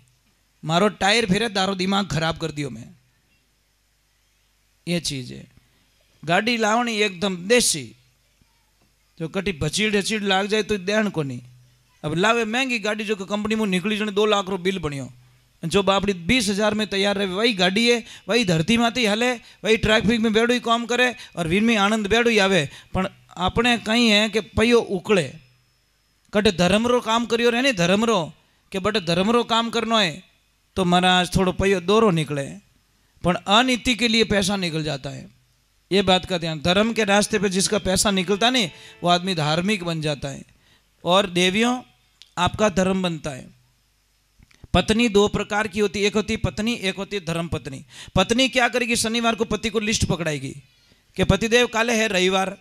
मारो टायर फिरे, तारो दिमाग खराब कर दियो मैं। ये चीज है। गाड़ी लावनी एकदम देसी, जो कटी भचीड़ हचीड़ लाग जाए तो देण को नहीं। अब लावे महंगी गाड़ी, जो कंपनी में निकली जने 2 लाख रो बिल बनियो। जो बापड़ी 20,000 में तैयार रहे, वही गाड़ी है, वही धरती माथी हले, वही ट्रैफिक में बेड़ो ही काम करे और वीर में आनंद बेड़ो ही आवे। पण આપણે કઈ હે કે પૈયો ઉકળે કટે ધર્મરો કામ કર્યો રહે ને ધર્મરો કે બટે धर्मरो काम करना है तो महाराज थोड़ो पयो दोरो निकले, पर अनीति के लिए पैसा निकल जाता है। ये बात का ध्यान, धर्म के रास्ते पे जिसका पैसा निकलता नहीं वो आदमी धार्मिक बन जाता है। और देवियों आपका धर्म बनता है। पत्नी दो प्रकार की होती, एक होती पत्नी, एक होती धर्म पत्नी। पत्नी क्या करेगी, शनिवार को पति को लिस्ट पकड़ाएगी कि पतिदेव काले है रविवार,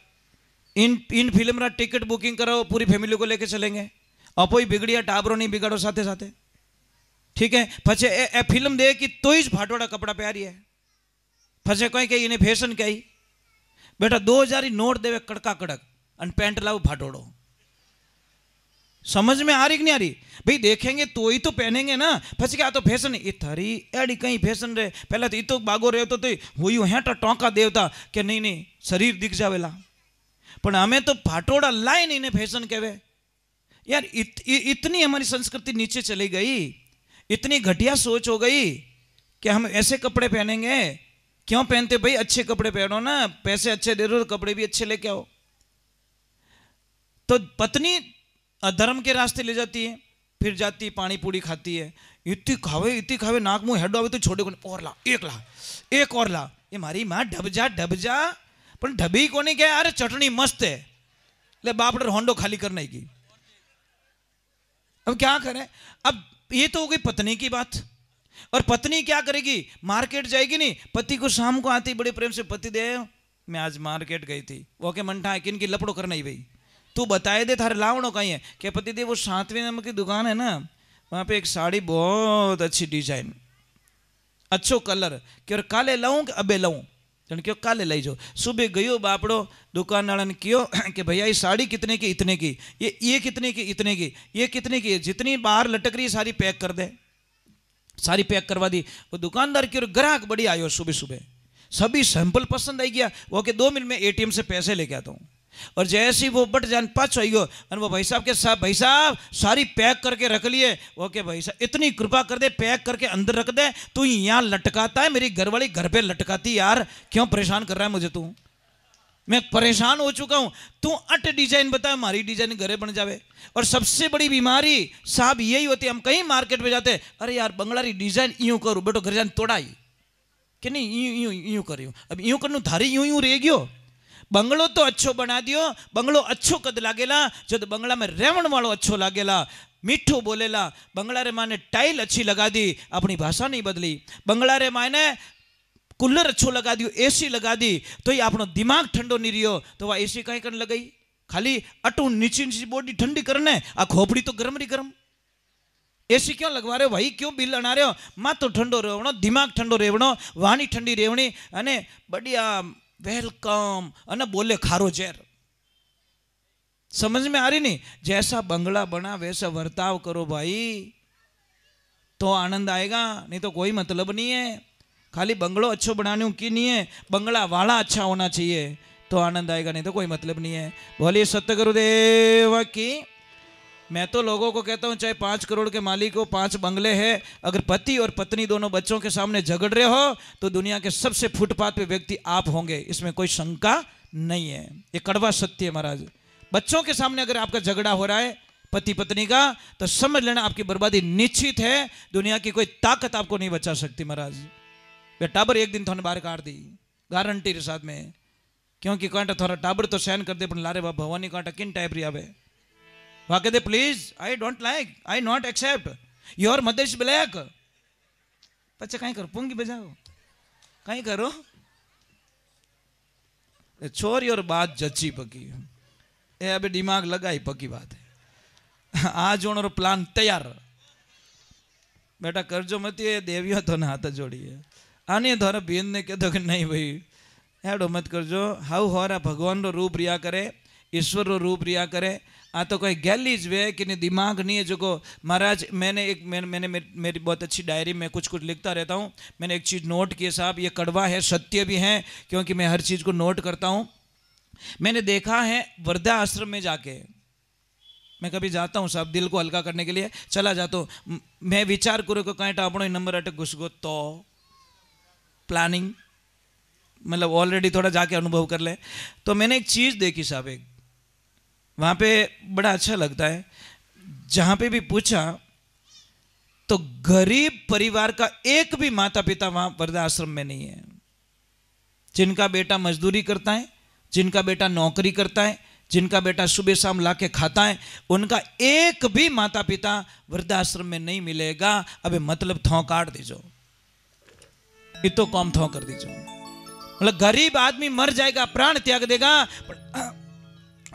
इन फिल्म रा टिकट बुकिंग कराओ, पूरी फैमिली को लेके चलेंगे, अपोई बिगड़िया टाबरो नहीं बिगाड़ो साथे साथे, ठीक है। पछे ए फिल्म दे कि तो ही फाटोड़ा कपड़ा प्यारी है, पछे कोई कही इन्हें फैशन कही बेटा 2000 ही नोट देवे कड़का कड़क और पैंट लाओ फाटोड़ो। समझ में आ रही कि नहीं आ रही भाई? देखेंगे तो ही तो पहनेंगे ना, पछे क्या तो फैशन ये थारी एडी कहीं फैशन रे, पहले तो ये तो बागो रहे तो हुई हेटा टोंका देवता कि नहीं नहीं शरीर दिख जावेला, पर हमें तो फाटोड़ा लाइन इन्हें फैशन कहवे। यार इतनी हमारी संस्कृति नीचे चली गई, इतनी घटिया सोच हो गई कि हम ऐसे कपड़े पहनेंगे। क्यों पहनते भाई? अच्छे कपड़े पहनो ना, पैसे अच्छे दे दो तो कपड़े भी अच्छे लेके आओ। तो पत्नी अधर्म के रास्ते ले जाती है, फिर जाती है पानी पूड़ी खाती है, इतनी खावे नाक मुंह हेडो आवे तो छोड़े को और ला एक और ला। ये मारी माँ ढब जा पर ढबी को नहीं क्या, अरे चटनी मस्त है ले बाप होंडो खाली करने की। अब क्या करें? अब ये तो हो गई पत्नी की बात। और पत्नी क्या करेगी? मार्केट जाएगी नहीं, पति को शाम को आती बड़े प्रेम से, पति देव मैं आज मार्केट गई थी, वो के मनठा है कि इनकी लपड़ो करना ही भाई, तू बताए दे थारे लावणो कहीं है। क्या पति देव वो 7वें नंबर की दुकान है ना, वहां पे एक साड़ी बहुत अच्छी डिजाइन, अच्छो कलर, क्यों काले लाऊं कि अबे लाऊं? जन क्यों काले लाई जो। सुबह गयो बापड़ो दुकान वाला ने क्यों कि भैया ये साड़ी कितने की? इतने की। ये कितने की? इतने की। ये कितने की? जितनी बाहर लटक रही सारी पैक कर दे। सारी पैक करवा दी। वो दुकानदार की ग्राहक बड़ी आयो सुबह सुबह, सभी सैंपल पसंद आई गया, वो के 2 मिनट में ATM से पैसे लेके आता हूँ। और जैसे ही वो बट जान पाँच आई गो, और वो भाई साहब के साथ, भाई साहब सारी पैक करके रख लिए। वो के भाई साहब इतनी कृपा कर दे, पैक करके अंदर रख दे, तू यहाँ लटकाता है, मेरी घरवाली घर पे लटकाती, यार क्यों परेशान कर रहा है मुझे तू? मैं परेशान हो चुका हूँ, तू अट डिजाइन बता, हमारी डिजाइन घरे बन जावे। और सबसे बड़ी बीमारी साहब यही होती है, हम कहीं मार्केट में जाते, अरे यार बंगलारी डिजाइन यूं करूँ, बेटो घर जान तोड़ाई कि नहीं यूं करियो, अब यूं करूँ थारी यूं रह गयो। बंगलो तो अच्छो बना दियो, बंगलो अच्छो कद लागेला, जब बंगला में रेवण वालों अच्छो लागेला, मीठो बोलेला। बंगला रे माने टाइल अच्छी लगा दी, अपनी भाषा नहीं बदली। बंगला रे माने कूलर अच्छो लगा दियो, AC लगा दी, तो ये अपनो दिमाग ठंडो नहीं रियो, तो वह AC कहीं करने लगाई, खाली अटू नीची नीची बॉडी ठंडी करने, आ खोपड़ी तो गर्म रही गर्म। AC क्यों लगवा रहे हो भाई? क्यों बिल अना रहे हो? माँ तो ठंडो रेवणो, दिमाग ठंडो रेवणो, वाणी ठंडी रेवणी, अने बढ़िया वेलकम अने बोले खारो जेर। समझ में आ रही नहीं? जैसा बंगला बना वैसा वर्ताव करो भाई, तो आनंद आएगा, नहीं तो कोई मतलब नहीं है। खाली बंगलो अच्छो बनाने की नहीं है, बंगला वाला अच्छा होना चाहिए तो आनंद आएगा, नहीं तो कोई मतलब नहीं है। बोलिए सत्य गुरुदेव की। मैं तो लोगों को कहता हूं, चाहे 5 करोड़ के मालिक हो, 5 बंगले हैं, अगर पति और पत्नी दोनों बच्चों के सामने झगड़ रहे हो तो दुनिया के सबसे फुटपाथ पे व्यक्ति आप होंगे, इसमें कोई शंका नहीं है। ये कड़वा सत्य है महाराज। बच्चों के सामने अगर आपका झगड़ा हो रहा है पति पत्नी का, तो समझ लेना आपकी बर्बादी निश्चित है, दुनिया की कोई ताकत आपको नहीं बचा सकती महाराज। वे टाबर एक दिन थोड़े बाहर काट दी, गारंटी के साथ में, क्योंकि कांटा थोड़ा टाबर तो सहन कर दे, पर लारे बाबा भवानी कांटा किन टाइप रही आवे वहां कहते please I don't like, I not accept your mother is black. पच्चे कहीं करो, पुंगी बजाओ, कहीं करो, छोरी और बात जची पकी ए, अबे दिमाग लगाई पकी बात है। आज होने प्लान तैयार, बेटा करजो मत, ये देवियों तो ना हाथ जोड़िए, आने थोड़ा बेन ने कह दो कि नहीं भाई हेडो मत करजो। हाउ होरा भगवान रो रूप रिया करे, ईश्वर रो रूप रिया करे, आ तो कोई गैलीज वे कि नहीं दिमाग नहीं है जो को महाराज। मैंने मेरी बहुत अच्छी डायरी में कुछ लिखता रहता हूँ। मैंने एक चीज़ नोट की साहब, ये कड़वा है सत्य भी है, क्योंकि मैं हर चीज़ को नोट करता हूँ। मैंने देखा है वृद्धा आश्रम में जाके, मैं कभी जाता हूँ साहब दिल को हल्का करने के लिए चला जाता हूँ, मैं विचार करूँ को कहीं अपनो नंबर अटक घुस गो तो प्लानिंग मतलब ऑलरेडी थोड़ा जाके अनुभव कर ले। तो मैंने एक चीज़ देखी साहब, एक वहाँ पे बड़ा अच्छा लगता है, जहाँ पे भी पूछा तो गरीब परिवार का एक भी माता पिता वहाँ वृद्धाश्रम में नहीं है। जिनका बेटा मजदूरी करता है, जिनका बेटा नौकरी करता है, जिनका बेटा सुबह शाम ला के खाता है, उनका एक भी माता पिता वृद्धाश्रम में नहीं मिलेगा। अबे मतलब थौ काट दीजो, इतो कम थौ कर दीजो। मतलब गरीब आदमी मर जाएगा, प्राण त्याग देगा, पर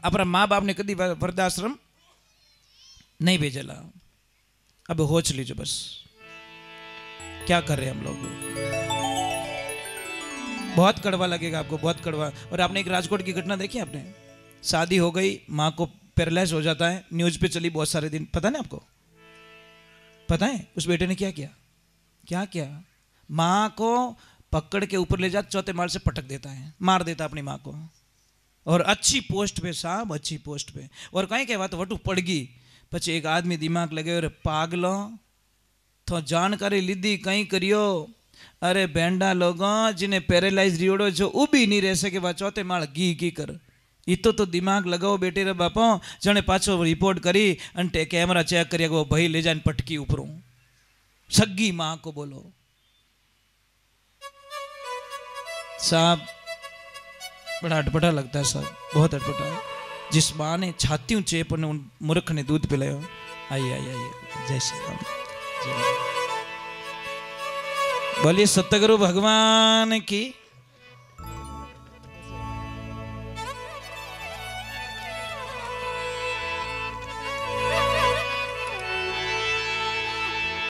अपना माँ बाप ने कभी वृद्धाश्रम नहीं भेजेला। अब होच लीजिए बस, क्या कर रहे हैं हम लोग। बहुत कड़वा लगेगा आपको, बहुत कड़वा। और आपने एक राजकोट की घटना देखी आपने, शादी हो गई, माँ को पैरालाइज हो जाता है, न्यूज पे चली बहुत सारे दिन, पता नहीं आपको? पता है उस बेटे ने क्या किया? क्या किया? माँ को पकड़ के ऊपर ले जा, चौथे माल से पटक देता है, मार देता अपनी माँ को। और अच्छी पोस्ट पे साहब, अच्छी पोस्ट पे। और कहीं कह बात वटू पड़ गई, પછી एक आदमी दिमाग लगे, अरे पागलो तो जानकारी लीधी कहीं करियो। अरे भेंडा लोगों जिन्हें पैरालाइज रियोड़ो जो उभी नहीं रह सके, वह चौथे माल की कर। इतो तो दिमाग लगाओ बेटे रे बापो, जने पाछो रिपोर्ट करी अंटे कैमरा चेक करिए वो भाई ले जाने पटकी ऊपरों सग्गी माँ को बोलो। साहब बड़ा अटपटा लगता है साहब, बहुत अटपटा है। जिस माँ ने छातियों चेप ने उन मूर्ख ने दूध पिलाया। आइए आइए आइए, जय श्री राम। बोलिए सतगुरु भगवान की।